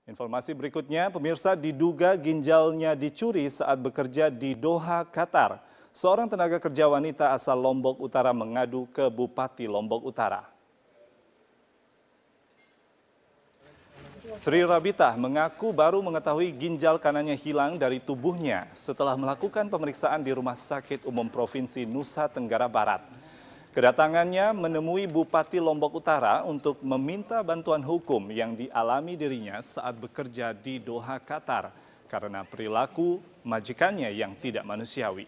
Informasi berikutnya, pemirsa, diduga ginjalnya dicuri saat bekerja di Doha, Qatar. Seorang tenaga kerja wanita asal Lombok Utara mengadu ke Bupati Lombok Utara. Sri Rabitah mengaku baru mengetahui ginjal kanannya hilang dari tubuhnya setelah melakukan pemeriksaan di Rumah Sakit Umum Provinsi Nusa Tenggara Barat. Kedatangannya menemui Bupati Lombok Utara untuk meminta bantuan hukum yang dialami dirinya saat bekerja di Doha, Qatar karena perilaku majikannya yang tidak manusiawi.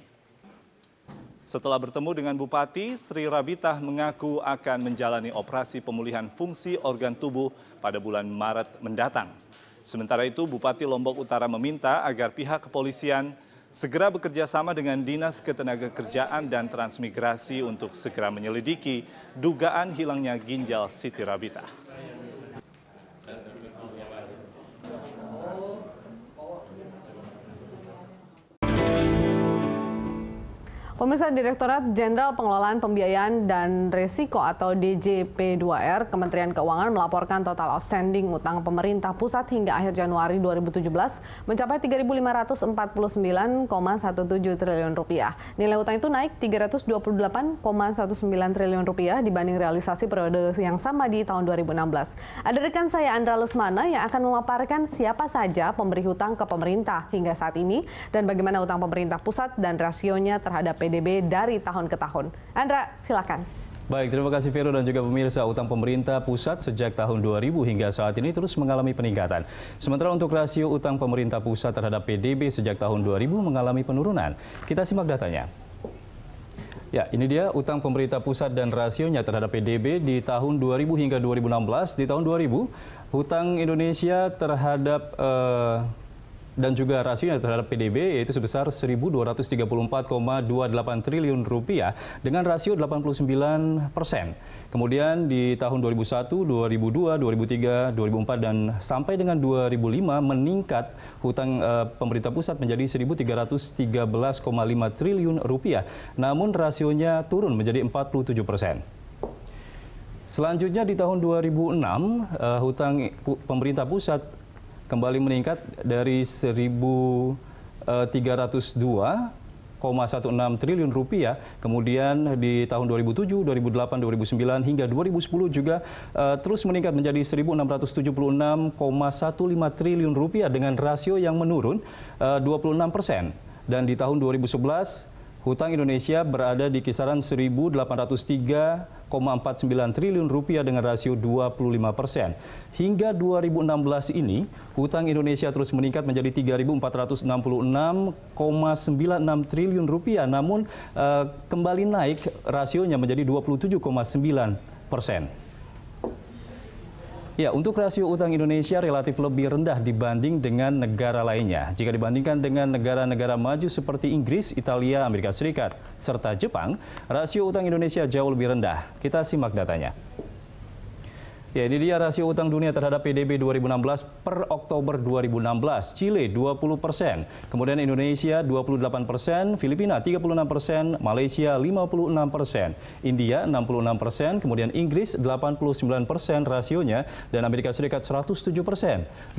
Setelah bertemu dengan Bupati, Sri Rabitah mengaku akan menjalani operasi pemulihan fungsi organ tubuh pada bulan Maret mendatang. Sementara itu, Bupati Lombok Utara meminta agar pihak kepolisian segera bekerja sama dengan Dinas Ketenagakerjaan dan Transmigrasi untuk segera menyelidiki dugaan hilangnya ginjal Siti Rabitah. Pemirsa, Direktorat Jenderal Pengelolaan Pembiayaan dan Risiko atau DJP2R Kementerian Keuangan melaporkan total outstanding utang pemerintah pusat hingga akhir Januari 2017 mencapai Rp3.549,17 triliun. Nilai utang itu naik Rp328,19 triliun dibanding realisasi periode yang sama di tahun 2016. Ada rekan saya Andra Lesmana yang akan memaparkan siapa saja pemberi hutang ke pemerintah hingga saat ini dan bagaimana utang pemerintah pusat dan rasionya terhadap PDB dari tahun ke tahun. Andra, silakan. Baik, terima kasih Vero dan juga pemirsa. Utang pemerintah pusat sejak tahun 2000 hingga saat ini terus mengalami peningkatan. Sementara untuk rasio utang pemerintah pusat terhadap PDB sejak tahun 2000 mengalami penurunan. Kita simak datanya. Ya, ini dia utang pemerintah pusat dan rasionya terhadap PDB di tahun 2000 hingga 2016. Di tahun 2000, hutang Indonesia terhadap dan juga rasionya terhadap PDB yaitu sebesar Rp1.234,28 triliun dengan rasio 89%. Kemudian di tahun 2001, 2002, 2003, 2004 dan sampai dengan 2005 meningkat hutang pemerintah pusat menjadi Rp1.313,5 triliun. Namun rasionya turun menjadi 47%. Selanjutnya di tahun 2006 hutang pemerintah pusat kembali meningkat dari Rp1.302,16 triliun. Kemudian di tahun 2007, 2008, 2009 hingga 2010 juga terus meningkat menjadi Rp1.676,15 triliun dengan rasio yang menurun 26%. Dan di tahun 2011 hutang Indonesia berada di kisaran Rp1.803,49 triliun dengan rasio 25%. Hingga 2016 ini, hutang Indonesia terus meningkat menjadi Rp3.466,96 triliun, namun kembali naik rasionya menjadi 27,9%. Ya, untuk rasio utang Indonesia relatif lebih rendah dibanding dengan negara lainnya. Jika dibandingkan dengan negara-negara maju seperti Inggris, Italia, Amerika Serikat, serta Jepang, rasio utang Indonesia jauh lebih rendah. Kita simak datanya. Ya, ini dia rasio utang dunia terhadap PDB 2016 per Oktober 2016. Chile 20%, kemudian Indonesia 28%, Filipina 36%, Malaysia 56%, India 66%, kemudian Inggris 89% rasionya dan Amerika Serikat 107%.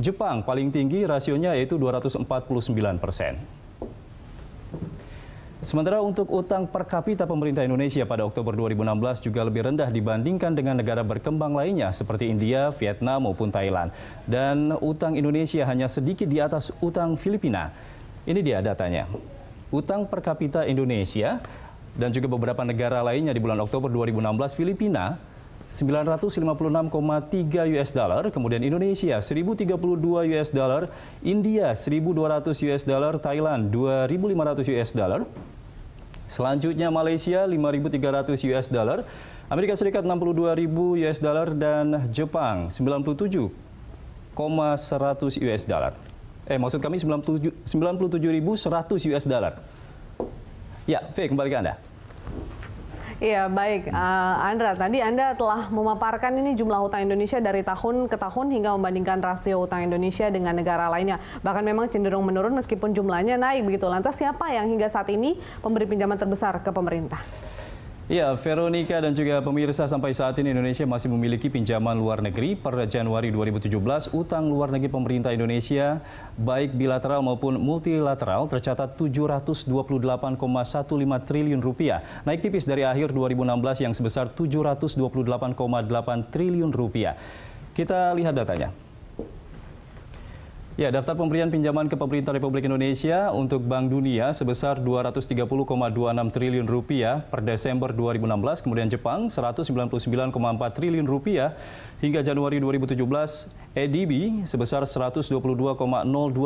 Jepang paling tinggi rasionya yaitu 249%. Sementara untuk utang per kapita pemerintah Indonesia pada Oktober 2016 juga lebih rendah dibandingkan dengan negara berkembang lainnya seperti India, Vietnam maupun Thailand. Dan utang Indonesia hanya sedikit di atas utang Filipina. Ini dia datanya. Utang per kapita Indonesia dan juga beberapa negara lainnya di bulan Oktober 2016, Filipina $956,3, kemudian Indonesia $1.032, India $1.200, Thailand $2.500, selanjutnya Malaysia $5.300, Amerika Serikat $62.000 dan Jepang $97.100. Maksud kami $97.100. Ya, V, kembali ke Anda. Iya, baik. Andra, tadi Anda telah memaparkan ini jumlah hutang Indonesia dari tahun ke tahun hingga membandingkan rasio hutang Indonesia dengan negara lainnya. Bahkan memang cenderung menurun meskipun jumlahnya naik begitu. Lantas siapa yang hingga saat ini pemberi pinjaman terbesar ke pemerintah? Ya, Veronica dan juga pemirsa, sampai saat ini Indonesia masih memiliki pinjaman luar negeri. Per Januari 2017, utang luar negeri pemerintah Indonesia, baik bilateral maupun multilateral, tercatat 728,15 triliun rupiah. Naik tipis dari akhir 2016 yang sebesar 728,8 triliun rupiah. Kita lihat datanya. Ya, daftar pemberian pinjaman ke pemerintah Republik Indonesia untuk Bank Dunia sebesar 230,26 triliun rupiah per Desember 2016, kemudian Jepang 199,4 triliun rupiah hingga Januari 2017, ADB sebesar 122,02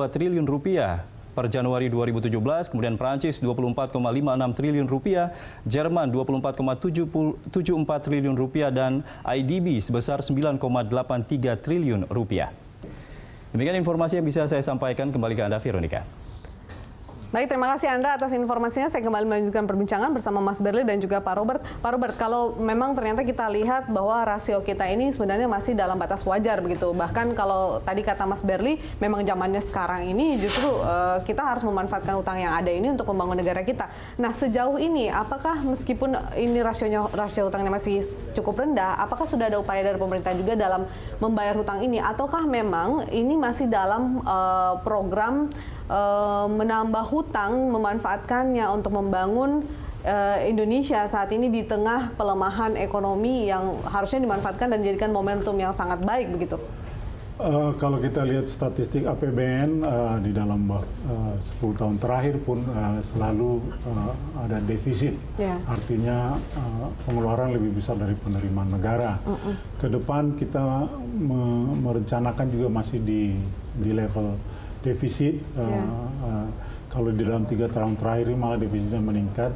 triliun rupiah per Januari 2017, kemudian Prancis 24,56 triliun rupiah, Jerman 24,74 triliun rupiah, dan IDB sebesar 9,83 triliun rupiah. Demikian informasi yang bisa saya sampaikan. Kembali ke Anda, Veronica. Baik, terima kasih Andra atas informasinya. Saya kembali melanjutkan perbincangan bersama Mas Berli dan juga Pak Robert. Pak Robert, kalau memang ternyata kita lihat bahwa rasio kita ini sebenarnya masih dalam batas wajar begitu. Bahkan kalau tadi kata Mas Berli, memang zamannya sekarang ini justru kita harus memanfaatkan utang yang ada ini untuk membangun negara kita. Nah, sejauh ini apakah meskipun ini rasio utangnya masih cukup rendah, apakah sudah ada upaya dari pemerintah juga dalam membayar hutang ini, ataukah memang ini masih dalam program menambah hutang, memanfaatkannya untuk membangun Indonesia saat ini di tengah pelemahan ekonomi yang harusnya dimanfaatkan dan dijadikan momentum yang sangat baik begitu? Kalau kita lihat statistik APBN di dalam 10 tahun terakhir pun selalu ada defisit, artinya pengeluaran lebih besar dari penerimaan negara. Ke depan kita merencanakan juga masih di level defisit. Kalau di dalam 3 tahun terakhir malah defisitnya meningkat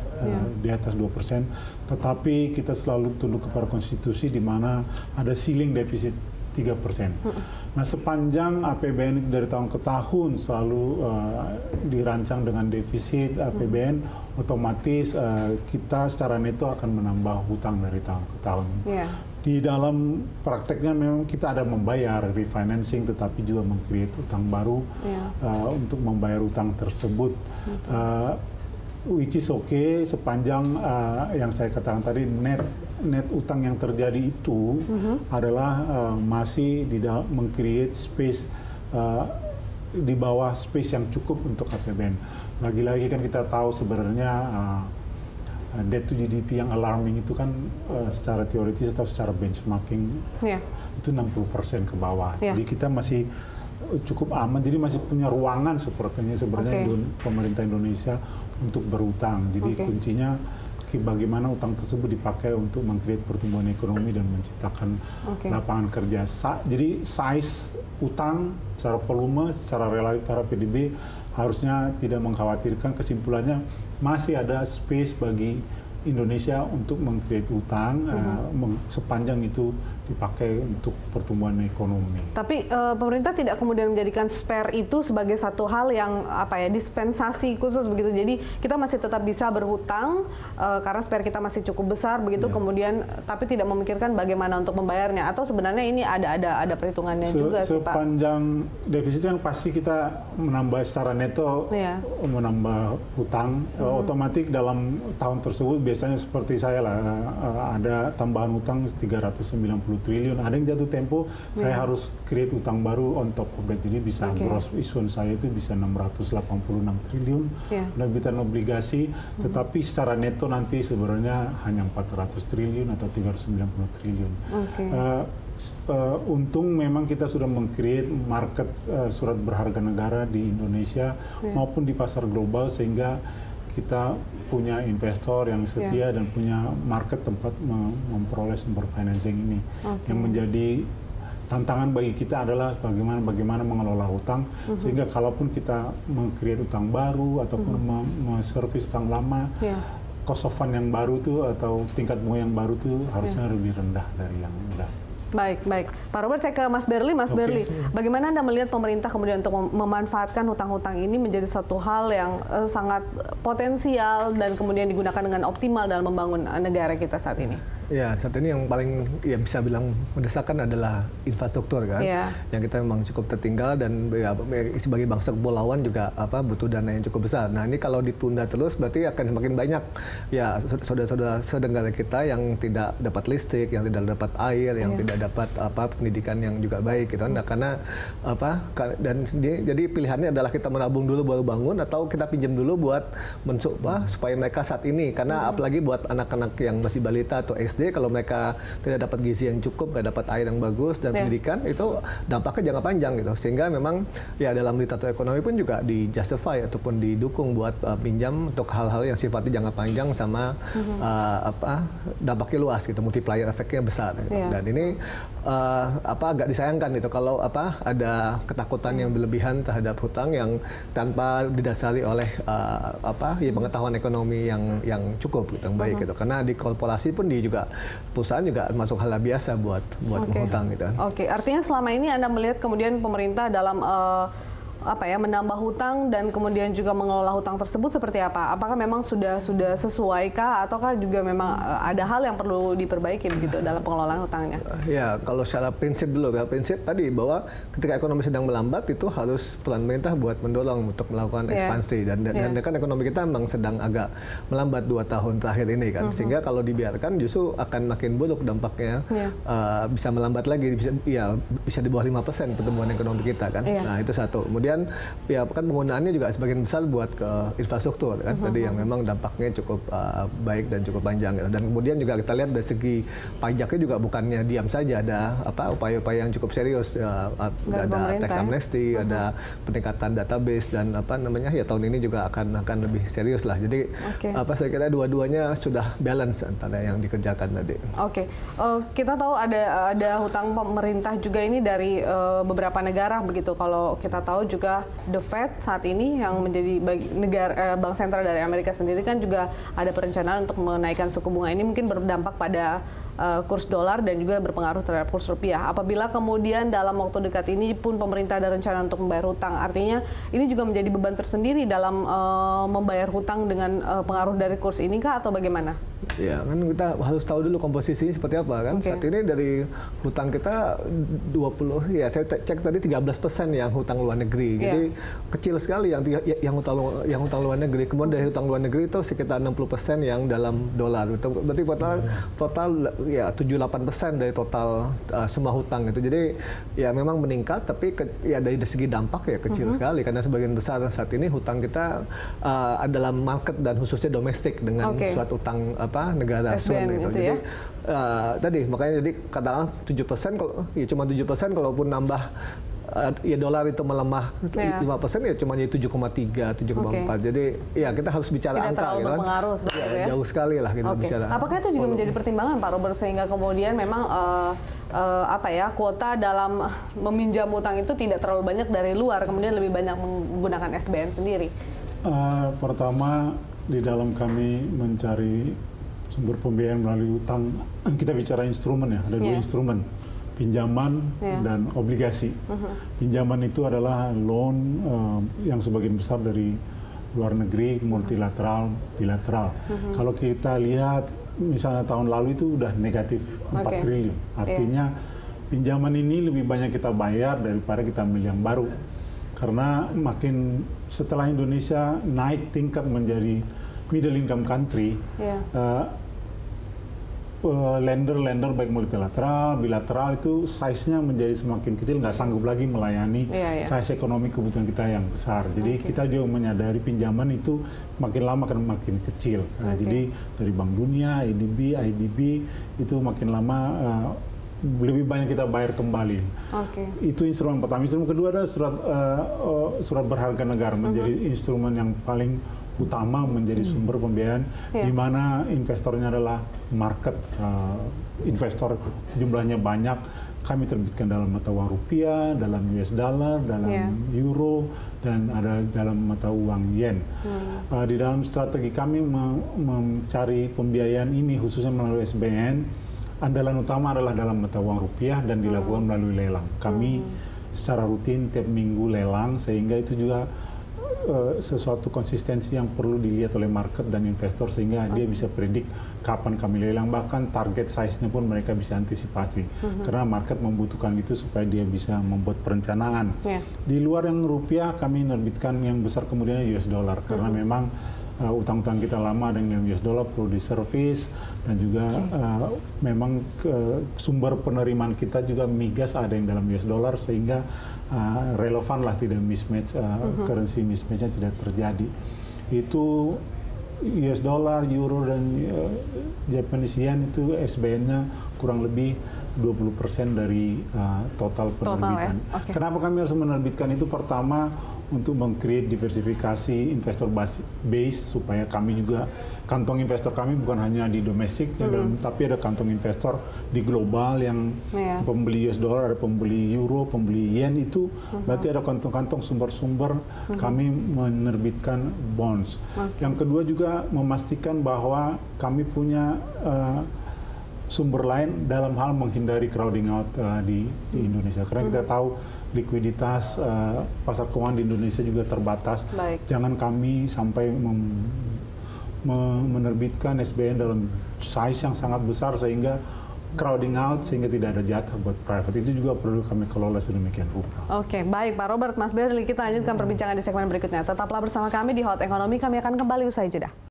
di atas 2%, tetapi kita selalu tunduk kepada konstitusi di mana ada ceiling defisit 3%. Nah, sepanjang APBN itu dari tahun ke tahun selalu dirancang dengan defisit APBN, otomatis kita secara neto akan menambah hutang dari tahun ke tahun. Di dalam prakteknya memang kita ada membayar refinancing, tetapi juga meng-create utang baru untuk membayar utang tersebut. Which is okay sepanjang yang saya katakan tadi net utang yang terjadi itu adalah masih meng-create space di bawah space yang cukup untuk APBN. Lagi-lagi kan kita tahu sebenarnya debt to GDP yang alarming itu kan secara teoritis atau secara benchmarking itu 60% ke bawah. Jadi kita masih cukup aman, jadi masih punya ruangan sepertinya sebenarnya pemerintah Indonesia untuk berutang. Jadi kuncinya bagaimana utang tersebut dipakai untuk meng-create pertumbuhan ekonomi dan menciptakan lapangan kerja. Jadi size utang secara volume, secara relatif terhadap PDB harusnya tidak mengkhawatirkan. Kesimpulannya masih ada space bagi Indonesia untuk meng-create utang sepanjang itu dipakai untuk pertumbuhan ekonomi. Tapi pemerintah tidak kemudian menjadikan spare itu sebagai satu hal yang dispensasi khusus begitu. Jadi kita masih tetap bisa berhutang karena spare kita masih cukup besar begitu. Kemudian tapi tidak memikirkan bagaimana untuk membayarnya, atau sebenarnya ini ada perhitungannya juga sih, Pak. Sepanjang defisit kan pasti kita menambah secara neto, menambah hutang. Otomatis dalam tahun tersebut biasanya seperti saya lah, ada tambahan hutang 390 triliun. Ada yang jatuh tempo, saya harus create utang baru on top of that. Jadi bisa gross issuance saya itu bisa 686 triliun penerbitan obligasi, tetapi secara neto nanti sebenarnya hanya 400 triliun atau 390 triliun. Untung memang kita sudah meng-create market surat berharga negara di Indonesia maupun di pasar global, sehingga kita punya investor yang setia dan punya market tempat memperoleh sumber financing ini. Yang menjadi tantangan bagi kita adalah bagaimana mengelola hutang, sehingga kalaupun kita meng-create utang baru ataupun menservis utang lama, cost of fund yang baru itu atau tingkat bunga yang baru itu harusnya lebih rendah dari yang udah. Baik. Pak Robert, saya ke Mas Berli. Mas Berli, bagaimana Anda melihat pemerintah kemudian untuk memanfaatkan hutang-hutang ini menjadi satu hal yang sangat potensial dan kemudian digunakan dengan optimal dalam membangun negara kita saat ini? Ya, saat ini yang paling ya bisa bilang mendesakkan adalah infrastruktur kan, yang kita memang cukup tertinggal dan ya, sebagai bangsa kepulauan juga butuh dana yang cukup besar. Nah ini kalau ditunda terus berarti akan semakin banyak ya saudara-saudara senegara kita yang tidak dapat listrik, yang tidak dapat air, yang tidak dapat pendidikan yang juga baik gitu. Nah karena jadi pilihannya adalah kita menabung dulu baru bangun atau kita pinjam dulu buat supaya mereka saat ini, karena apalagi buat anak-anak yang masih balita atau SD, kalau mereka tidak dapat gizi yang cukup, nggak dapat air yang bagus dan pendidikan, itu dampaknya jangka panjang gitu. Sehingga memang ya dalam literatur ekonomi pun juga di justify ataupun didukung buat pinjam untuk hal-hal yang sifatnya jangka panjang sama dampaknya luas gitu, multiplier efeknya besar. Gitu. Dan ini agak disayangkan gitu kalau ada ketakutan yang berlebihan terhadap hutang yang tanpa didasari oleh pengetahuan ekonomi yang cukup gitu, yang baik gitu. Karena di korporasi pun juga perusahaan juga masuk hal biasa buat menghutang gitu. Artinya selama ini Anda melihat kemudian pemerintah dalam menambah hutang dan kemudian juga mengelola hutang tersebut seperti apa? Apakah memang sudah sesuaikah ataukah juga memang ada hal yang perlu diperbaiki begitu dalam pengelolaan hutangnya? Ya, kalau secara prinsip dulu ya, prinsip tadi bahwa ketika ekonomi sedang melambat itu harus peran pemerintah buat mendorong untuk melakukan ekspansi dan kan ekonomi kita memang sedang agak melambat 2 tahun terakhir ini kan, sehingga kalau dibiarkan justru akan makin buruk dampaknya, bisa melambat lagi, bisa di bawah 5% pertumbuhan ekonomi kita kan. Nah itu satu. Kemudian ya kan penggunaannya juga sebagian besar buat ke infrastruktur kan, tadi yang memang dampaknya cukup baik dan cukup panjang gitu. Dan kemudian juga kita lihat dari segi pajaknya juga bukannya diam saja, ada upaya-upaya yang cukup serius, ada tax amnesty, ada peningkatan database dan tahun ini juga akan lebih serius lah. Jadi saya kira dua-duanya sudah balance antara yang dikerjakan tadi. Kita tahu ada hutang pemerintah juga ini dari beberapa negara begitu. Kalau kita tahu juga The Fed saat ini yang menjadi bank sentral dari Amerika sendiri kan juga ada perencanaan untuk menaikkan suku bunga. Ini mungkin berdampak pada kurs dolar dan juga berpengaruh terhadap kurs rupiah. Apabila kemudian dalam waktu dekat ini pun pemerintah ada rencana untuk membayar hutang, artinya ini juga menjadi beban tersendiri dalam membayar hutang dengan pengaruh dari kurs ini kah atau bagaimana? Ya kan kita harus tahu dulu komposisinya seperti apa kan. Saat ini dari hutang kita 20, ya saya cek tadi 13% yang hutang luar negeri. Jadi kecil sekali yang hutang luar negeri. Kemudian dari hutang luar negeri itu sekitar 60% yang dalam dolar. Berarti total ya 7-8% dari total semua hutang itu. Jadi ya memang meningkat, tapi ya dari segi dampak ya kecil sekali karena sebagian besar saat ini hutang kita adalah market dan khususnya domestik dengan suatu utang negara ASEAN gitu. Jadi tadi makanya jadi katakanlah 7% kalau ya cuma 7% kalaupun nambah ya dolar itu melemah 5% ya cuma jadi 7,3, 7,4. Jadi ya kita harus bicara tidak angka gitu kan. Jauh sekali lah kita bicara. Apakah itu juga menjadi pertimbangan Pak Robert sehingga kemudian memang kuota dalam meminjam utang itu tidak terlalu banyak dari luar, kemudian lebih banyak menggunakan SBN sendiri? Pertama, di dalam kami mencari sumber pembiayaan melalui utang, kita bicara instrumen ya, ada 2 instrumen, pinjaman dan obligasi. Pinjaman itu adalah loan yang sebagian besar dari luar negeri, multilateral, bilateral. Kalau kita lihat misalnya tahun lalu itu udah negatif 4 triliun. Artinya pinjaman ini lebih banyak kita bayar daripada kita ambil yang baru. Karena makin setelah Indonesia naik tingkat menjadi middle income country, lender baik multilateral, bilateral itu size-nya menjadi semakin kecil, nggak sanggup lagi melayani size ekonomi kebutuhan kita yang besar. Jadi kita juga menyadari pinjaman itu makin lama akan makin kecil. Jadi dari Bank Dunia, ADB, IDB itu makin lama lebih banyak kita bayar kembali. Itu instrumen pertama. Instrumen kedua adalah surat berharga negara, menjadi instrumen yang paling utama, menjadi sumber pembiayaan di mana investornya adalah market investor, jumlahnya banyak. Kami terbitkan dalam mata uang rupiah, dalam US dollar, dalam euro, dan ada dalam mata uang yen. Di dalam strategi kami mencari pembiayaan ini khususnya melalui SBN, andalan utama adalah dalam mata uang rupiah dan dilakukan melalui lelang. Kami secara rutin tiap minggu lelang, sehingga itu juga sesuatu konsistensi yang perlu dilihat oleh market dan investor sehingga dia bisa predik kapan kami lelang, bahkan target size-nya pun mereka bisa antisipasi karena market membutuhkan itu supaya dia bisa membuat perencanaan. Di luar yang rupiah kami menerbitkan yang besar kemudian US dollar karena memang utang-utang kita lama dengan US dollar perlu diservis dan juga memang sumber penerimaan kita juga migas ada yang dalam US dollar sehingga relevan lah, tidak mismatch, currency mismatch-nya tidak terjadi. Itu US dollar, euro dan Japanese yen itu SBN-nya kurang lebih 20% dari total penerbitan. Kenapa kami harus menerbitkan itu? Pertama, untuk meng-create diversifikasi investor base supaya kami juga, kantong investor kami bukan hanya di domestik, tapi ada kantong investor di global yang pembeli US dollar, ada pembeli euro, pembeli yen, itu berarti ada kantong-kantong sumber-sumber kami menerbitkan bonds. Yang kedua juga memastikan bahwa kami punya sumber lain dalam hal menghindari crowding out di Indonesia. Karena kita tahu likuiditas pasar keuangan di Indonesia juga terbatas. Jangan kami sampai menerbitkan SBN dalam size yang sangat besar sehingga crowding out, sehingga tidak ada jatah buat private. Itu juga perlu kami kelola sedemikian rupa. Oke, baik Pak Robert, Mas Berli, kita lanjutkan perbincangan di segmen berikutnya. Tetaplah bersama kami di Hot Economy, kami akan kembali usai jeda.